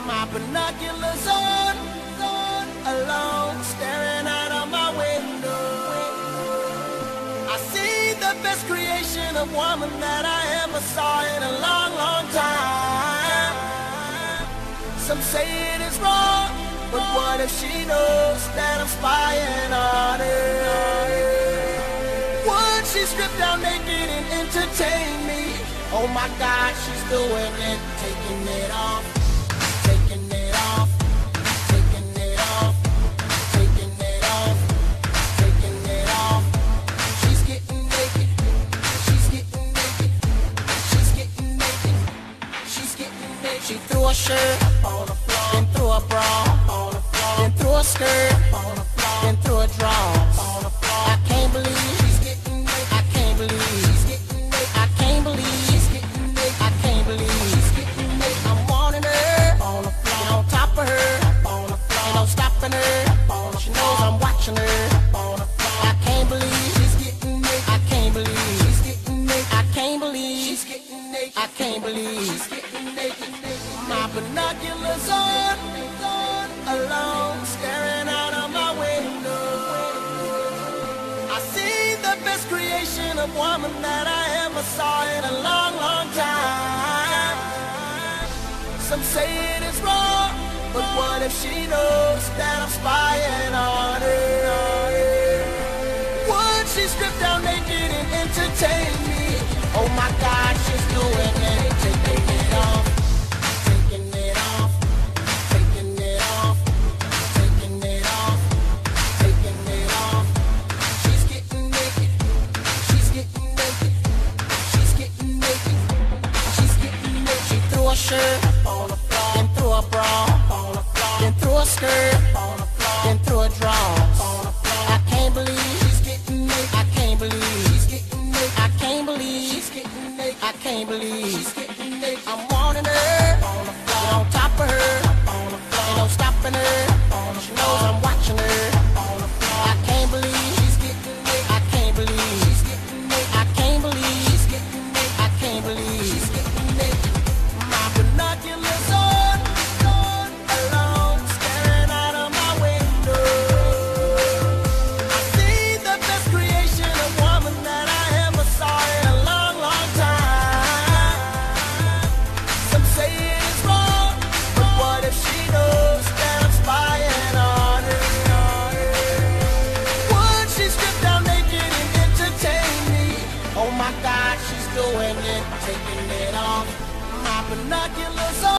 My binoculars on, alone, staring out of my window. I see the best creation of woman that I ever saw in a long, long time. Some say it is wrong, but what if she knows that I'm spying on her? Would she strip down naked and entertain me? Oh my God, she's doing it, taking it off. She threw a shirt on the floor, then threw a bra on the floor, then threw a skirt on the floor, then threw a drawers on the floor. I can't believe she's getting naked. I can't believe she's getting naked. I can't believe she's getting naked. I can't believe she's getting naked. I'm wanting her on the floor, and on top of her on the floor, and I'm stopping her. She knows I'm watching her on the floor. I can't believe she's getting naked. I can't believe she's getting naked. I can't believe she's getting naked. I can't believe she's getting naked. My binoculars on, alone, staring out of my window. I see the best creation of woman that I ever saw in a long, long time. Some say it is wrong, but what if she knows that I'm spying on her? Would she strip down naked and entertain me? Oh my God, she's doing it, taking it off. A shirt on the floor, then threw a bra on the floor, then threw a skirt on the floor, then threw a drawers on the floor. I can't believe she's getting naked. I can't believe she's getting naked. I can't believe she's getting naked. I can't believe she's getting naked. I'm wanting her on the floor, and on top of her on the floor, and I'm stopping her. She knows I'm watching her on the floor. I can't believe she's getting naked. I can't believe she's getting naked. I can't believe she's getting naked. I can't believe she's getting naked. Binoculars on, alone, staring out of my window. I see the best creation of woman that I ever saw in a long, long time. Some say it is wrong, but what if she knows that I'm spying on her? Would she strip down naked and entertain me? Oh my God, she's doing it, taking it off. My binoculars on.